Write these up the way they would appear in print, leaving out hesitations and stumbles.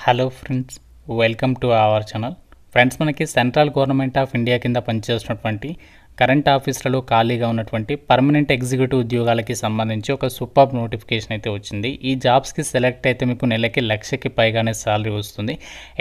Hello friends, welcome to our channel. Friends, మనకి central government of India కింద పనిచేస్తున్నటువంటి current ఆఫీసులలో ఖాళీగా ఉన్నటువంటి పర్మనెంట్ ఎగ్జిక్యూటివ్ ఉద్యోగాలకి సంబంధించి ఒక సూపర్ నోటిఫికేషన్ అయితే వచ్చింది. ఈ జాబ్స్కి సెలెక్ట్ అయితే మీకు నెలకి 1,00,000కి పైగానే శాలరీ వస్తుంది.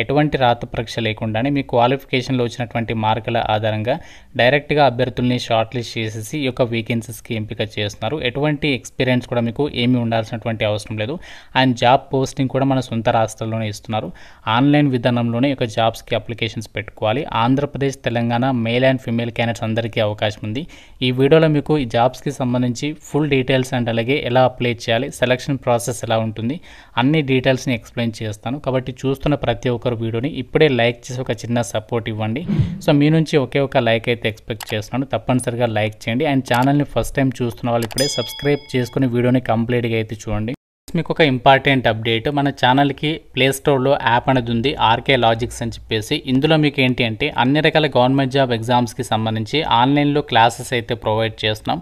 ఎటువంటి రాత పరీక్ష లేకుండానే మీ క్వాలిఫికేషన్లో వచ్చినటువంటి మార్కుల ఆధారంగా డైరెక్ట్గా అభ్యర్థుల్ని షార్ట్ లిస్ట్ చేసేసి ఈ యొక్క వేకెన్సీస్కి ఎంపిక చేస్తున్నారు. ఎటువంటి ఎక్స్పీరియన్స్ కూడా మీకు ఏమీ ఉండాల్సినటువంటి అవసరం లేదు. అండ్ జాబ్ పోస్టింగ్ కూడా మన సొంత రాష్ట్రాల్లోనే ఇస్తున్నారు. ఆన్లైన్ విధానంలోనే ఈ యొక్క జాబ్స్కి అప్లికేషన్స్ పెట్టుకోవాలి. Andhra Pradesh, Telangana male and female candidates అందరికీ అవకాశం ఉంది. ఈ వీడియోలో మీకు ఈ జాబ్స్కి సంబంధించి ఫుల్ డీటెయిల్స్ అండ్ అలాగే ఎలా అప్లై చేయాలి, సెలక్షన్ ప్రాసెస్ ఎలా ఉంటుంది, అన్ని డీటెయిల్స్ని ఎక్స్ప్లెయిన్ చేస్తాను. కాబట్టి చూస్తున్న ప్రతి ఒక్కరు వీడియోని ఇప్పుడే లైక్ చేసి ఒక చిన్న సపోర్ట్ ఇవ్వండి. సో మీ నుంచి ఒకే ఒక లైక్ అయితే ఎక్స్పెక్ట్ చేస్తున్నాను. తప్పనిసరిగా లైక్ చేయండి. అండ్ ఛానల్ని ఫస్ట్ టైం చూస్తున్న వాళ్ళు ఇప్పుడే సబ్స్క్రైబ్ చేసుకుని వీడియోని కంప్లీట్గా అయితే చూడండి. మీకు ఒక ఇంపార్టెంట్ అప్డేట్, మన ఛానల్కి ప్లే స్టోర్లో యాప్ అనేది ఉంది, ఆర్కే లాజిక్స్ అని చెప్పేసి. ఇందులో మీకు ఏంటి అంటే అన్ని రకాల గవర్నమెంట్ జాబ్ ఎగ్జామ్స్కి సంబంధించి ఆన్లైన్లో క్లాసెస్ అయితే ప్రొవైడ్ చేస్తున్నాం.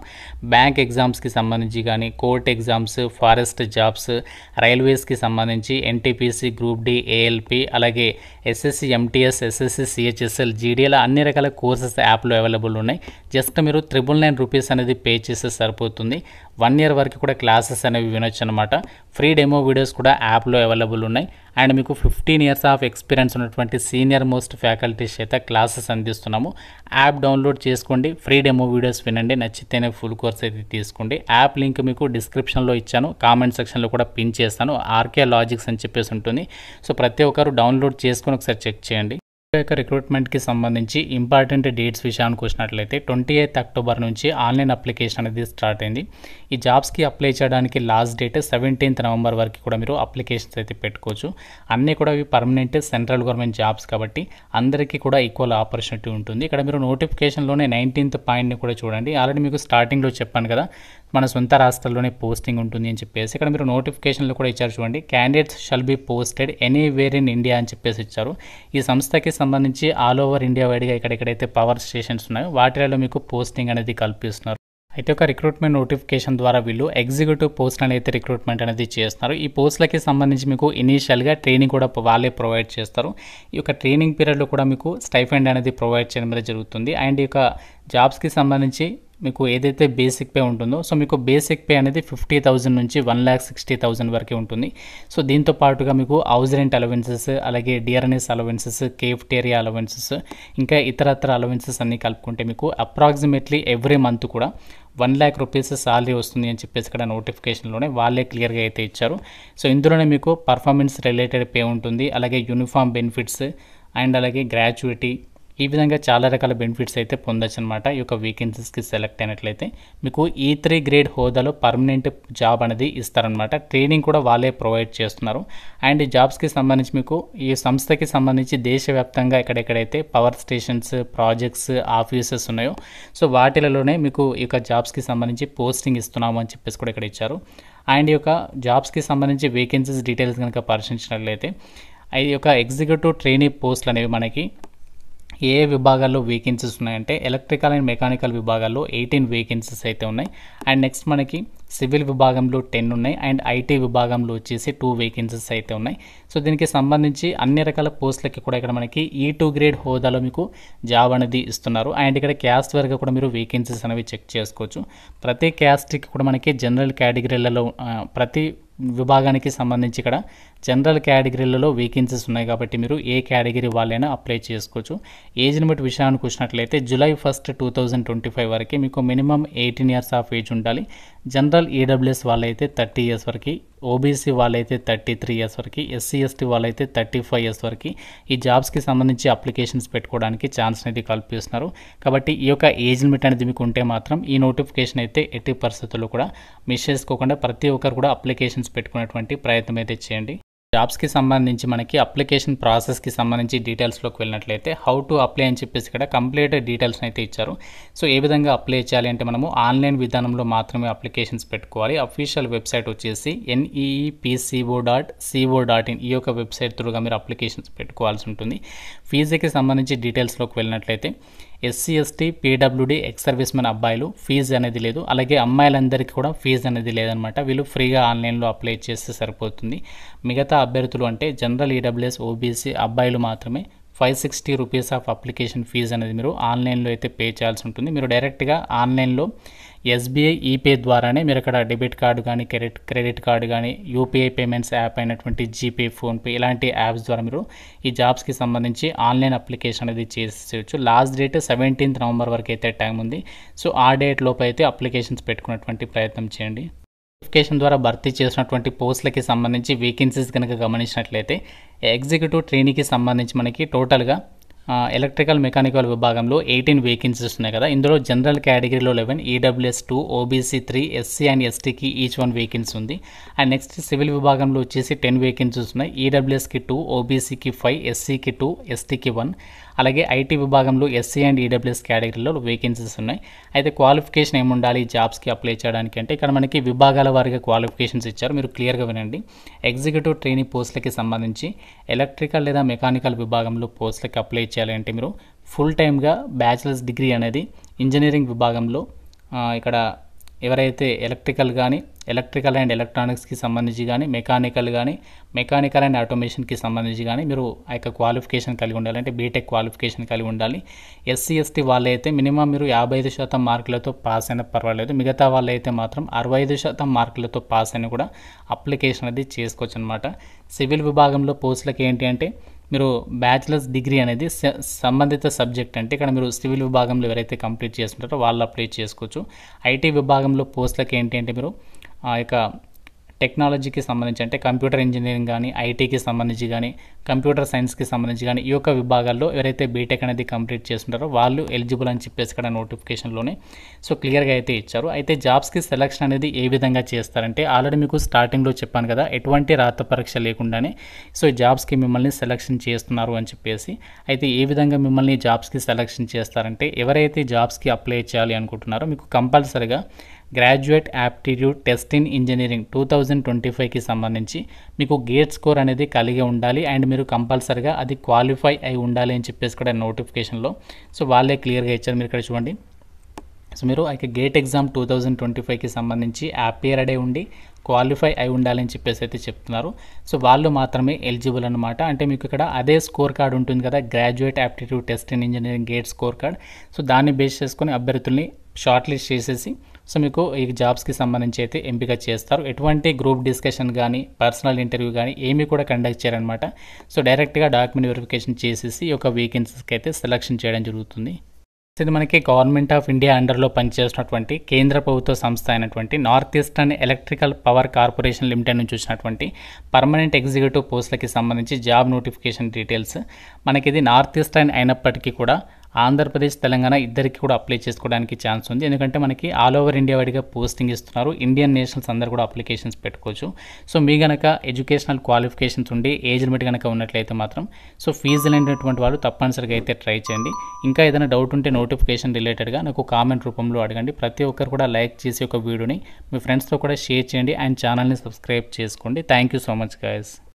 బ్యాంక్ ఎగ్జామ్స్కి సంబంధించి కానీ, కోర్ట్ ఎగ్జామ్స్, ఫారెస్ట్ జాబ్స్, రైల్వేస్కి సంబంధించి ఎన్టీపీసీ, గ్రూప్ డి, ఏఎల్పి, అలాగే ఎస్ఎస్సి, ఎంటీఎస్, ఎస్ఎస్సి, సిహెచ్ఎస్ఎల్, జీడీఎల్ అన్ని రకాల కోర్సెస్ యాప్లో అవైలబుల్ ఉన్నాయి. జస్ట్ మీరు ₹999 అనేది పే చేస్తే సరిపోతుంది. 1 year వరకు కూడా క్లాసెస్ అనేవి వినొచ్చు అనమాట. ఫ్రీ డెమో వీడియోస్ కూడా యాప్లో అవైలబుల్ ఉన్నాయి. అండ్ మీకు 15 years ఆఫ్ ఎక్స్పీరియన్స్ ఉన్నటువంటి సీనియర్ మోస్ట్ ఫ్యాకల్టీస్ అయితే క్లాసెస్ అందిస్తున్నాము. యాప్ డౌన్లోడ్ చేసుకోండి, ఫ్రీ డెమో వీడియోస్ వినండి, నచ్చితేనే ఫుల్ కోర్స్ అయితే తీసుకోండి. యాప్ లింక్ మీకు డిస్క్రిప్షన్లో ఇచ్చాను, కామెంట్ సెక్షన్లో కూడా పిన్ చేస్తాను. ఆర్కే లాజిక్స్ అని చెప్పేసి ఉంటుంది. సో ప్రతి ఒక్కరు డౌన్లోడ్ చేసుకొని ఒకసారి చెక్ చేయండి. రిక్రూట్మెంట్కి సంబంధించి ఇంపార్టెంట్ డేట్స్ విషయానికి వచ్చినట్లయితే 28th October నుంచి ఆన్లైన్ అప్లికేషన్ అనేది స్టార్ట్ అయింది. ఈ జాబ్స్కి అప్లై చేయడానికి లాస్ట్ డేట్ 17th November వరకు కూడా మీరు అప్లికేషన్స్ అయితే పెట్టుకోవచ్చు. అన్నీ కూడా ఇవి పర్మనెంట్ సెంట్రల్ గవర్నమెంట్ జాబ్స్ కాబట్టి అందరికీ కూడా ఈక్వల్ ఆపర్చునిటీ ఉంటుంది. ఇక్కడ మీరు నోటిఫికేషన్లోనే 19th పాయింట్ని కూడా చూడండి. ఆల్రెడీ మీకు స్టార్టింగ్లో చెప్పాను కదా, మన సొంత రాష్ట్రాల్లోనే పోస్టింగ్ ఉంటుంది అని చెప్పేసి. ఇక్కడ మీరు నోటిఫికేషన్లో కూడా ఇచ్చారు చూడండి, candidates shall be posted anywhere in India అని చెప్పేసి ఇచ్చారు. ఈ సంస్థకి సంబంధించి ఆల్ ఓవర్ ఇండియా వైడ్గా ఎక్కడెక్కడైతే పవర్ స్టేషన్స్ ఉన్నాయో వాటిలో మీకు పోస్టింగ్ అనేది కల్పిస్తున్నారు. అయితే ఒక రిక్రూట్మెంట్ నోటిఫికేషన్ ద్వారా వీళ్ళు ఎగ్జిక్యూటివ్ పోస్ట్ అనేది రిక్రూట్మెంట్ అనేది చేస్తున్నారు. ఈ పోస్టులకి సంబంధించి మీకు ఇనీషియల్గా ట్రైనింగ్ కూడా వాళ్ళే ప్రొవైడ్ చేస్తారు. ఈ యొక్క ట్రైనింగ్ పీరియడ్లో కూడా మీకు స్టైఫండ్ అనేది ప్రొవైడ్ చేయడం అనేది జరుగుతుంది. అండ్ ఈ యొక్క జాబ్స్కి సంబంధించి మీకు ఏదైతే బేసిక్ పే ఉంటుందో, సో మీకు బేసిక్ పే అనేది 50,000 నుంచి 1,60,000 వరకు ఉంటుంది. సో దీంతో పాటుగా మీకు హౌస్ రెంట్ అలవెన్సెస్, అలాగే డిఆర్ఎన్ఎస్ అలవెన్సెస్, కేఫ్టేరియా అలవెన్సెస్, ఇంకా ఇతరత్ర అలవెన్సెస్ అన్నీ కలుపుకుంటే మీకు అప్రాక్సిమేట్లీ ఎవ్రీ మంత్ కూడా 1,00,000 శాలరీ వస్తుంది అని చెప్పేసి ఇక్కడ నోటిఫికేషన్లోనే వాళ్ళే క్లియర్గా అయితే ఇచ్చారు. సో ఇందులోనే మీకు పర్ఫార్మెన్స్ రిలేటెడ్ పే ఉంటుంది, అలాగే యూనిఫామ్ బెనిఫిట్స్ అండ్ అలాగే గ్రాట్యుటీ, ఈ విధంగా చాలా రకాల బెనిఫిట్స్ అయితే పొందొచ్చు అనమాట. ఈ యొక్క వేకెన్సీస్కి సెలెక్ట్ అయినట్లయితే మీకు E3 గ్రేడ్ హోదాలో పర్మనెంట్ జాబ్ అనేది ఇస్తారనమాట. ట్రైనింగ్ కూడా వాళ్ళే ప్రొవైడ్ చేస్తున్నారు. అండ్ ఈ జాబ్స్కి సంబంధించి మీకు ఈ సంస్థకి సంబంధించి దేశవ్యాప్తంగా ఎక్కడెక్కడైతే పవర్ స్టేషన్స్, ప్రాజెక్ట్స్, ఆఫీసెస్ ఉన్నాయో సో వాటిలలోనే మీకు ఈ యొక్క జాబ్స్కి సంబంధించి పోస్టింగ్ ఇస్తున్నాము అని చెప్పేసి కూడా ఇక్కడ ఇచ్చారు. అండ్ ఈ యొక్క జాబ్స్కి సంబంధించి వేకెన్సీస్ డీటెయిల్స్ కనుక పరిశీలించినట్లయితే ఈ యొక్క ఎగ్జిక్యూటివ్ ట్రైనీ పోస్టులు అనేవి మనకి ఏ విభాగాల్లో వేకెన్సీస్ ఉన్నాయంటే ఎలక్ట్రికల్ అండ్ మెకానికల్ విభాగాల్లో 18 వేకెన్సీస్ అయితే ఉన్నాయి. అండ్ నెక్స్ట్ మనకి సివిల్ విభాగంలో 10 ఉన్నాయి. అండ్ ఐటీ విభాగంలో వచ్చేసి 2 వేకెన్సీస్ అయితే ఉన్నాయి. సో దీనికి సంబంధించి అన్ని రకాల పోస్టులకి కూడా ఇక్కడ మనకి E2 గ్రేడ్ హోదాలో మీకు జాబ్ అనేది ఇస్తున్నారు. అండ్ ఇక్కడ క్యాస్ట్ వరకు కూడా మీరు వేకెన్సీస్ అనేవి చెక్ చేసుకోవచ్చు. ప్రతి క్యాస్ట్కి కూడా మనకి జనరల్ కేటగిరీలలో ప్రతి విభాగానికి సంబంధించి ఇక్కడ జనరల్ కేటగిరీలలో వేకెన్సీస్ ఉన్నాయి కాబట్టి మీరు ఏ కేటగిరీ వాళ్ళైనా అప్లై చేసుకోవచ్చు. ఏజ్ లిమిట్ విషయానికి వచ్చినట్లయితే July 1, 2025 వరకు మీకు మినిమం 18 years ఆఫ్ ఏజ్ ఉండాలి. జనరల్ ఈడబ్ల్యూఎస్ వాళ్ళైతే 30 years వరకు, ఓబీసీ వాళ్ళైతే 33 years వరకు, ఎస్సీ ఎస్టీ వాళ్ళైతే 35 years వరకు ఈ జాబ్స్కి సంబంధించి అప్లికేషన్స్ పెట్టుకోవడానికి ఛాన్స్ అనేది కల్పిస్తున్నారు. కాబట్టి ఈ యొక్క ఏజ్ లిమిట్ అనేది మీకు ఉంటే మాత్రం ఈ నోటిఫికేషన్ అయితే ఎట్టి పరిస్థితుల్లో కూడా మిస్ చేసుకోకుండా ప్రతి ఒక్కరు కూడా అప్లికేషన్స్ పెట్టుకునేటువంటి ప్రయత్నం అయితే చేయండి. జాబ్స్కి సంబంధించి మనకి అప్లికేషన్ ప్రాసెస్కి సంబంధించి డీటెయిల్స్లోకి వెళ్ళినట్లయితే హౌ టు అప్లై అని చెప్పేసి ఇక్కడ కంప్లీట్ డీటెయిల్స్ అయితే ఇచ్చారు. సో ఏ విధంగా అప్లై చేయాలి అంటే మనము ఆన్లైన్ విధానంలో మాత్రమే అప్లికేషన్స్ పెట్టుకోవాలి. అఫీషియల్ వెబ్సైట్ వచ్చేసి neepco.co.in ఈ యొక్క వెబ్సైట్ త్రూగా మీరు అప్లికేషన్స్ పెట్టుకోవాల్సి ఉంటుంది. ఫీజుకి సంబంధించి డీటెయిల్స్లోకి వెళ్ళినట్లయితే SC ST PWD ex service men అబ్బాయిలు ఫీజు అనేది లేదు, అలాగే అమ్మాయిలందరికీ కూడా ఫీజు అనేది లేదనమాట. వీళ్ళు ఫ్రీగా ఆన్లైన్లో అప్లై చేస్తే సరిపోతుంది. మిగతా అభ్యర్థులు అంటే జనరల్ ఈడబ్ల్యూఎస్ ఓబీసీ అబ్బాయిలు మాత్రమే 560 రూపీస్ ఆఫ్ అప్లికేషన్ ఫీజు అనేది మీరు ఆన్లైన్లో అయితే పే చేయాల్సి ఉంటుంది. మీరు డైరెక్ట్గా ఆన్లైన్లో ఎస్బీఐ ఈపే ద్వారానే మీరు అక్కడ డెబిట్ కార్డు కానీ క్రెడిట్ కార్డు కానీ యూపీఐ పేమెంట్స్ యాప్ అయినటువంటి జీపే, ఫోన్పే ఇలాంటి యాప్స్ ద్వారా మీరు ఈ జాబ్స్కి సంబంధించి ఆన్లైన్ అప్లికేషన్ అనేది చేసేయచ్చు. లాస్ట్ డేట్ 17 నవంబర్ వరకు అయితే టైం ఉంది. సో ఆ డేట్ లోపు అయితే అప్లికేషన్స్ పెట్టుకున్నటువంటి ప్రయత్నం చేయండి. నోటిఫికేషన్ ద్వారా భర్తీ చేసినటువంటి పోస్టులకి సంబంధించి వేకెన్సీస్ కనుక గమనించినట్లయితే ఎగ్జిక్యూటివ్ ట్రైనీకి సంబంధించి మనకి టోటల్గా ఎలక్ట్రికల్ మెకానికల్ విభాగంలో 18 వేకెన్సీస్ ఉన్నాయి కదా. ఇందులో జనరల్ కేటగిరీలో 11, ఈడబ్ల్యూఎస్ 2, ఓబీసీ 3, ఎస్సీ అండ్ ఎస్టీకి ఈచ్ 1 వేకెన్సీ ఉంది. అండ్ నెక్స్ట్ సివిల్ విభాగంలో వచ్చేసి 10 వేకెన్సీస్ ఉన్నాయి. ఈడబ్ల్యూఎస్కి 2, ఓబీసీకి 5, ఎస్సీకి 2, ఎస్టీకి 1. అలాగే ఐటీ విభాగంలో ఎస్సీ అండ్ ఈడబ్ల్యూఎస్ కేటగిరీలో వేకెన్సీస్ ఉన్నాయి. అయితే క్వాలిఫికేషన్ ఏముండాలి జాబ్స్కి అప్లై చేయడానికి అంటే ఇక్కడ మనకి విభాగాల వారిగా క్వాలిఫికేషన్స్ ఇచ్చారు, మీరు క్లియర్గా వినండి. ఎగ్జిక్యూటివ్ ట్రైనీ పోస్టులకి సంబంధించి ఎలక్ట్రికల్ లేదా మెకానికల్ విభాగంలో పోస్టులకి అప్లై చేయాలంటే మీరు ఫుల్ టైమ్గా బ్యాచిలర్స్ డిగ్రీ అనేది ఇంజనీరింగ్ విభాగంలో ఇక్కడ ఎవరైతే ఎలక్ట్రికల్ అండ్ ఎలక్ట్రానిక్స్కి సంబంధించి కానీ మెకానికల్ అండ్ ఆటోమేషన్కి సంబంధించి కానీ మీరు ఆ యొక్క క్వాలిఫికేషన్ కలిగి ఉండాలి, అంటే బీటెక్ క్వాలిఫికేషన్ కలిగి ఉండాలి. ఎస్సీ ఎస్టీ వాళ్ళైతే మినిమం మీరు 55% మార్కులతో పాస్ అయినా పర్వాలేదు, మిగతా వాళ్ళైతే మాత్రం 65% మార్కులతో పాస్ అయినా కూడా అప్లికేషన్ అనేది చేసుకోవచ్చు అనమాట. సివిల్ విభాగంలో పోస్టులకి ఏంటి అంటే మీరు బ్యాచిలర్స్ డిగ్రీ అనేది సంబంధిత సబ్జెక్ట్, అంటే ఇక్కడ మీరు సివిల్ విభాగంలో ఎవరైతే కంప్లీట్ చేస్తుంటారో వాళ్ళు అప్లై చేసుకోవచ్చు. ఐటీ విభాగంలో పోస్టులకి ఏంటి అంటే మీరు ఆ యొక్క టెక్నాలజీకి సంబంధించి అంటే కంప్యూటర్ ఇంజనీరింగ్ కానీ, ఐటీకి సంబంధించి కానీ, కంప్యూటర్ సైన్స్కి సంబంధించి కానీ ఈ యొక్క విభాగాల్లో ఎవరైతే బీటెక్ అనేది కంప్లీట్ చేస్తుంటారో వాళ్ళు ఎలిజిబుల్ అని చెప్పేసి ఇక్కడ నోటిఫికేషన్లోనే సో క్లియర్గా అయితే ఇచ్చారు. అయితే జాబ్స్కి సెలక్షన్ అనేది ఏ విధంగా చేస్తారంటే ఆల్రెడీ మీకు స్టార్టింగ్లో చెప్పాను కదా, ఎటువంటి రాత పరీక్ష లేకుండానే సో జాబ్స్కి మిమ్మల్ని సెలక్షన్ చేస్తున్నారు అని చెప్పేసి. అయితే ఏ విధంగా మిమ్మల్ని జాబ్స్కి సెలక్షన్ చేస్తారంటే ఎవరైతే జాబ్స్కి అప్లై చేయాలి అనుకుంటున్నారో మీకు కంపల్సరిగా graduate aptitude test in engineering 2025కి సంబంధించి మీకు గేట్ స్కోర్ అనేది కలిగి ఉండాలి అండ్ మీరు కంపల్సరిగా అది క్వాలిఫై అయి ఉండాలి అని చెప్పేసి కూడా నోటిఫికేషన్లో సో వాళ్ళే క్లియర్గా ఇచ్చారు. మీరు ఇక్కడ చూడండి. సో మీరు అయితే గేట్ ఎగ్జామ్ 2025కి సంబంధించి అపియర్ అయి ఉండి క్వాలిఫై అయి ఉండాలని చెప్పేసి అయితే చెప్తున్నారు. సో వాళ్ళు మాత్రమే ఎలిజిబుల్ అనమాట. అంటే మీకు ఇక్కడ అదే స్కోర్ కార్డ్ ఉంటుంది కదా, graduate aptitude test in engineering gate score card. So దాన్ని బేస్ చేసుకొని అభ్యర్థుల్ని షార్ట్ లిస్ట్ చేసేసి సో మీకు ఈ జాబ్స్కి సంబంధించి అయితే ఎంపిక చేస్తారు. ఎటువంటి గ్రూప్ డిస్కషన్ కానీ పర్సనల్ ఇంటర్వ్యూ కానీ ఏమీ కూడా కండక్ట్ చేయరనమాట. సో డైరెక్ట్గా డాక్యుమెంట్ వెరిఫికేషన్ చేసేసి ఈ యొక్క వేకెన్సీస్కి అయితే సెలక్షన్ చేయడం జరుగుతుంది. ఇది మనకి గవర్నమెంట్ ఆఫ్ ఇండియా అండర్లో పనిచేస్తున్నటువంటి కేంద్ర ప్రభుత్వ సంస్థ అయినటువంటి north eastern electrical power corporation limited నుంచి వచ్చినటువంటి పర్మనెంట్ ఎగ్జిక్యూటివ్ పోస్టులకి సంబంధించి జాబ్ నోటిఫికేషన్ డీటెయిల్స్. మనకి ఇది నార్త్ ఈస్టర్న్ అయినప్పటికీ కూడా ఆంధ్రప్రదేశ్, తెలంగాణ ఇద్దరికి కూడా అప్లై చేసుకోవడానికి ఛాన్స్ ఉంది. ఎందుకంటే మనకి ఆల్ ఓవర్ ఇండియా వైడ్గా పోస్టింగ్ ఇస్తున్నారు. ఇండియన్ నేషనల్స్ అందరూ కూడా అప్లికేషన్స్ పెట్టుకోవచ్చు. సో మీ కనుక ఎడ్యుకేషనల్ క్వాలిఫికేషన్స్ ఉండి ఏజ్ లిమిట్ కనుక ఉన్నట్లయితే మాత్రం సో ఫీజు లేనటువంటి వాళ్ళు తప్పనిసరిగా అయితే ట్రై చేయండి. ఇంకా ఏదైనా డౌట్ ఉంటే నోటిఫికేషన్ రిలేటెడ్గా నాకు కామెంట్ రూపంలో అడగండి. ప్రతి ఒక్కరు కూడా లైక్ చేసి ఒక వీడియోని మీ ఫ్రెండ్స్తో కూడా షేర్ చేయండి అండ్ ఛానల్ని సబ్స్క్రైబ్ చేసుకోండి. Thank you so much guys.